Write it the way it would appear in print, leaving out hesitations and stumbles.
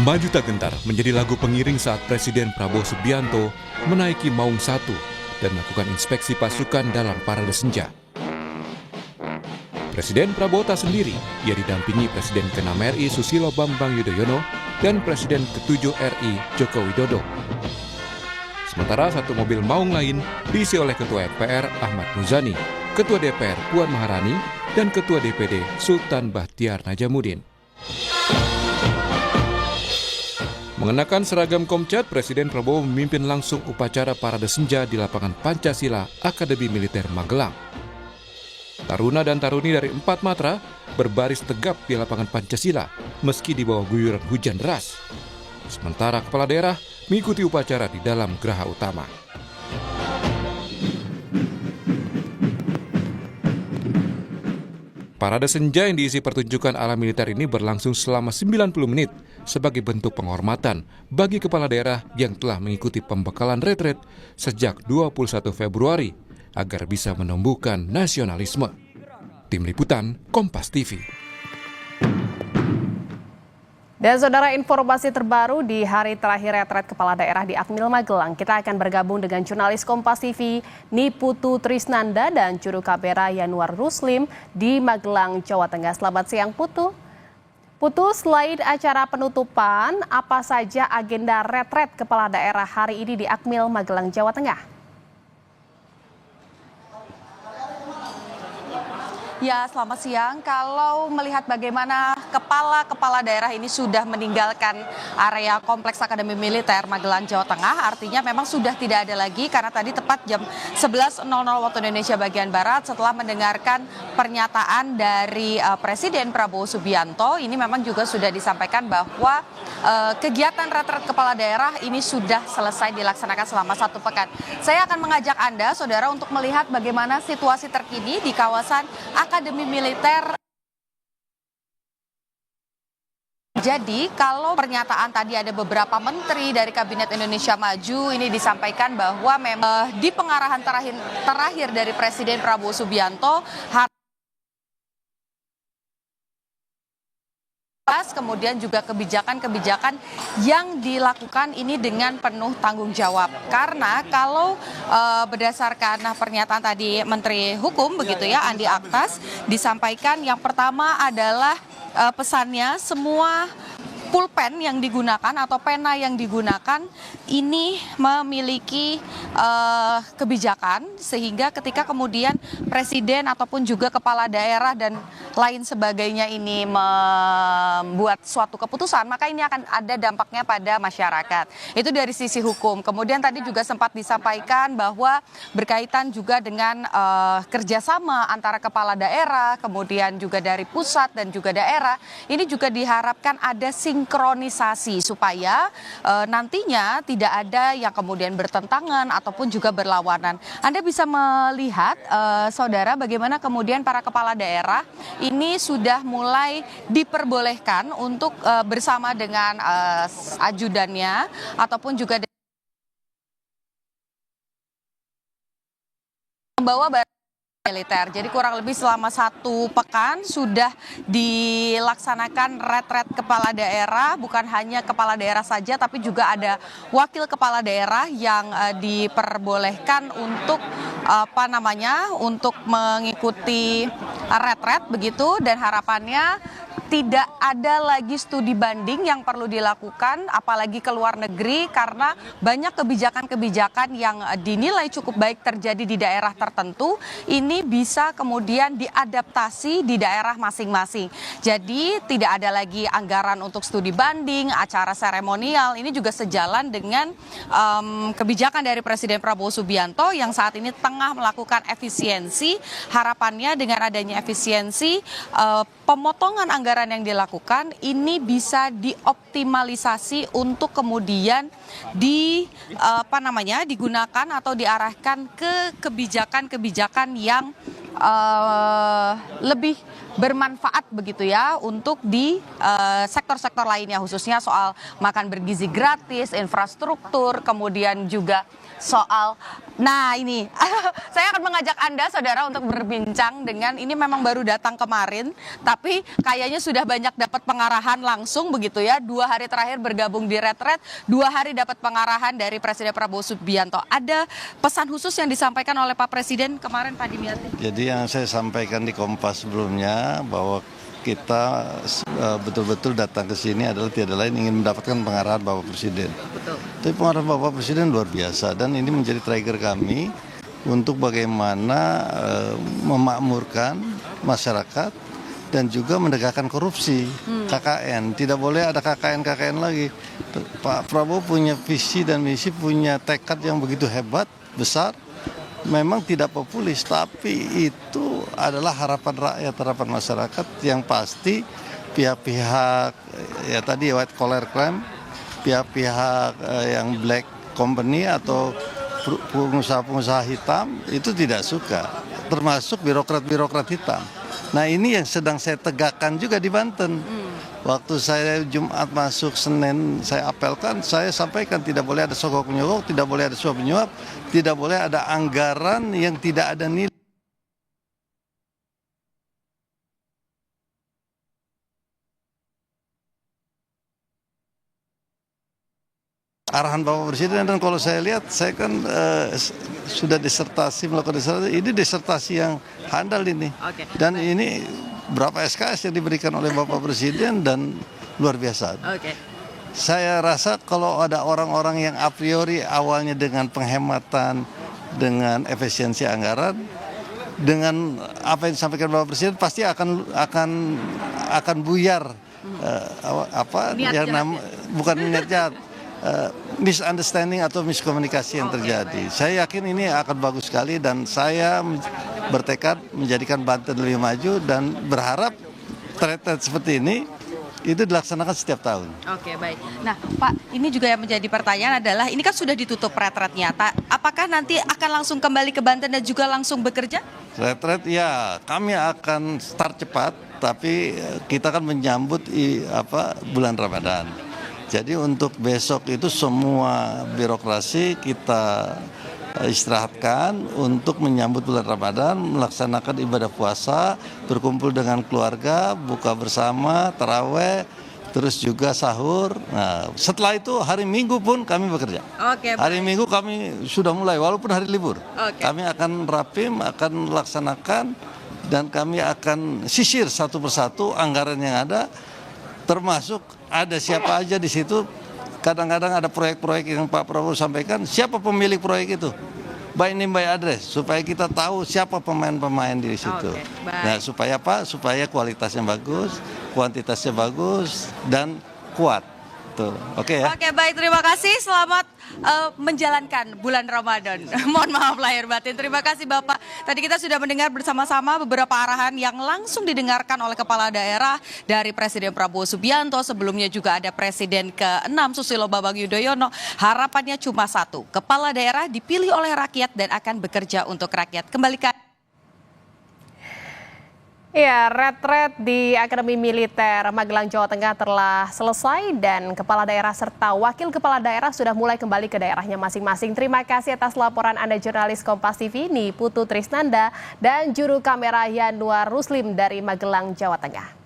Maju Tak Gentar menjadi lagu pengiring saat Presiden Prabowo Subianto menaiki Maung 1 dan melakukan inspeksi pasukan dalam parade senja. Presiden Prabowo tak sendiri, ia didampingi Presiden ke-6 RI Susilo Bambang Yudhoyono dan Presiden ke-7 RI Joko Widodo. Sementara satu mobil Maung lain diisi oleh Ketua MPR Ahmad Muzani, Ketua DPR Puan Maharani, dan Ketua DPD Sultan Bahtiar Najamuddin. Mengenakan seragam Komcat, Presiden Prabowo memimpin langsung upacara parade senja di lapangan Pancasila Akademi Militer Magelang. Taruna dan taruni dari 4 matra berbaris tegap di lapangan Pancasila meski di bawah guyuran hujan deras. Sementara kepala daerah mengikuti upacara di dalam geraha utama. Parade senja yang diisi pertunjukan ala militer ini berlangsung selama 90 menit sebagai bentuk penghormatan bagi kepala daerah yang telah mengikuti pembekalan retret sejak 21 Februari agar bisa menumbuhkan nasionalisme. Tim Liputan Kompas TV. Dan saudara, informasi terbaru di hari terakhir retret kepala daerah di Akmil Magelang. Kita akan bergabung dengan jurnalis Kompas TV Niputu Trisnanda dan juru kamera Yanuar Ruslim di Magelang, Jawa Tengah. Selamat siang Putu. Putu, selain acara penutupan, apa saja agenda retret kepala daerah hari ini di Akmil Magelang, Jawa Tengah? Ya, selamat siang. Kalau melihat bagaimana kepala daerah ini sudah meninggalkan area Kompleks Akademi Militer Magelang, Jawa Tengah, artinya memang sudah tidak ada lagi karena tadi tepat jam 11.00 waktu Indonesia bagian Barat setelah mendengarkan pernyataan dari Presiden Prabowo Subianto, ini memang juga sudah disampaikan bahwa kegiatan retret kepala daerah ini sudah selesai dilaksanakan selama 1 pekan. Saya akan mengajak Anda, saudara, untuk melihat bagaimana situasi terkini di kawasan Akademi Militer. Jadi kalau pernyataan tadi ada beberapa menteri dari Kabinet Indonesia Maju ini disampaikan bahwa memang di pengarahan terakhir dari Presiden Prabowo Subianto kemudian juga kebijakan-kebijakan yang dilakukan ini dengan penuh tanggung jawab. Karena kalau berdasarkan pernyataan tadi Menteri Hukum begitu ya, Andi Aktas, disampaikan yang pertama adalah pesannya semua pulpen yang digunakan atau pena yang digunakan ini memiliki kebijakan sehingga ketika kemudian presiden ataupun juga kepala daerah dan lain sebagainya ini membuat suatu keputusan, maka ini akan ada dampaknya pada masyarakat. Itu dari sisi hukum. Kemudian tadi juga sempat disampaikan bahwa berkaitan juga dengan kerjasama antara kepala daerah, kemudian juga dari pusat dan juga daerah, ini juga diharapkan ada sinkronisasi supaya nantinya tidak ada yang kemudian bertentangan ataupun juga berlawanan. Anda bisa melihat, saudara, bagaimana kemudian para kepala daerah ini sudah mulai diperbolehkan untuk bersama dengan ajudannya ataupun juga membawa barang militer. Jadi kurang lebih selama 1 pekan sudah dilaksanakan retret kepala daerah, bukan hanya kepala daerah saja tapi juga ada wakil kepala daerah yang diperbolehkan untuk untuk mengikuti retret begitu, dan harapannya tidak ada lagi studi banding yang perlu dilakukan, apalagi ke luar negeri, karena banyak kebijakan-kebijakan yang dinilai cukup baik terjadi di daerah tertentu, ini bisa kemudian diadaptasi di daerah masing-masing. Jadi tidak ada lagi anggaran untuk studi banding, acara seremonial, ini juga sejalan dengan kebijakan dari Presiden Prabowo Subianto yang saat ini tengah melakukan efisiensi. Harapannya dengan adanya efisiensi, pemotongan anggaran yang dilakukan ini bisa dioptimalisasi untuk kemudian digunakan atau diarahkan ke kebijakan-kebijakan yang lebih bermanfaat begitu ya untuk di sektor-sektor lainnya, khususnya soal makan bergizi gratis, infrastruktur, kemudian juga soal, nah ini saya akan mengajak Anda saudara untuk berbincang dengan, ini memang baru datang kemarin tapi kayaknya sudah banyak dapat pengarahan langsung begitu ya, 2 hari terakhir bergabung di retret, 2 hari dapat pengarahan dari Presiden Prabowo Subianto. Ada pesan khusus yang disampaikan oleh Pak Presiden kemarin, Pak Dimyati? Jadi yang saya sampaikan di Kompas sebelumnya bahwa kita betul-betul datang ke sini adalah tiada lain ingin mendapatkan pengarahan Bapak Presiden. Betul. Tapi pengarahan Bapak Presiden luar biasa dan ini menjadi trigger kami untuk bagaimana memakmurkan masyarakat dan juga menegakkan korupsi. KKN, tidak boleh ada KKN lagi. Pak Prabowo punya visi dan misi, punya tekad yang begitu hebat, besar. Memang tidak populis, tapi itu adalah harapan rakyat, harapan masyarakat yang pasti pihak-pihak ya tadi white collar crime, pihak-pihak yang black company atau pengusaha-pengusaha hitam itu tidak suka, termasuk birokrat-birokrat hitam. Nah ini yang sedang saya tegakkan juga di Banten. Waktu saya Jumat masuk, Senin saya apelkan, saya sampaikan tidak boleh ada sogok menyogok, tidak boleh ada suap menyuap, tidak boleh ada anggaran yang tidak ada nilai. Arahan Bapak Presiden, dan kalau saya lihat, saya kan sudah disertasi, melakukan disertasi, ini disertasi yang handal ini. Oke. Dan ini berapa SKS yang diberikan oleh Bapak Presiden dan luar biasa. Oke. Saya rasa kalau ada orang-orang yang a priori awalnya dengan penghematan, dengan efisiensi anggaran, dengan apa yang disampaikan Bapak Presiden pasti akan buyar bukan niat jahat. Misunderstanding atau miskomunikasi yang terjadi. Saya yakin ini akan bagus sekali dan saya bertekad menjadikan Banten lebih maju dan berharap retret seperti ini itu dilaksanakan setiap tahun. Oke, baik. Nah, Pak, ini juga yang menjadi pertanyaan adalah, ini kan sudah ditutup retretnya, apakah nanti akan langsung kembali ke Banten dan juga langsung bekerja? Retret ya, kami akan start cepat, tapi kita akan menyambut bulan Ramadan. Jadi untuk besok itu semua birokrasi kita istirahatkan untuk menyambut bulan Ramadan, melaksanakan ibadah puasa, berkumpul dengan keluarga, buka bersama, taraweh, terus juga sahur. Nah, setelah itu hari Minggu pun kami bekerja. Oke, hari Minggu kami sudah mulai, walaupun hari libur. Oke. Kami akan rapim, akan laksanakan, dan kami akan sisir satu persatu anggaran yang ada, termasuk ada siapa aja di situ. Kadang-kadang ada proyek-proyek yang Pak Prabowo sampaikan, siapa pemilik proyek itu, by name by address, supaya kita tahu siapa pemain-pemain di situ. Oke, baik. Nah, supaya apa? Supaya kualitasnya bagus, kuantitasnya bagus, dan kuat. Tuh, oke ya. Oke, baik, terima kasih. Selamat menjalankan bulan Ramadan. Mohon maaf lahir batin. Terima kasih Bapak. Tadi kita sudah mendengar bersama-sama beberapa arahan yang langsung didengarkan oleh Kepala Daerah dari Presiden Prabowo Subianto. Sebelumnya juga ada Presiden ke-6 Susilo Bambang Yudhoyono. Harapannya cuma satu, Kepala Daerah dipilih oleh rakyat dan akan bekerja untuk rakyat. Kembalikan. Ya, retret di Akademi Militer Magelang, Jawa Tengah telah selesai dan Kepala Daerah serta Wakil Kepala Daerah sudah mulai kembali ke daerahnya masing-masing. Terima kasih atas laporan Anda jurnalis Kompas TV, Niputu Trisnanda, dan juru kamera Yanuar Ruslim dari Magelang, Jawa Tengah.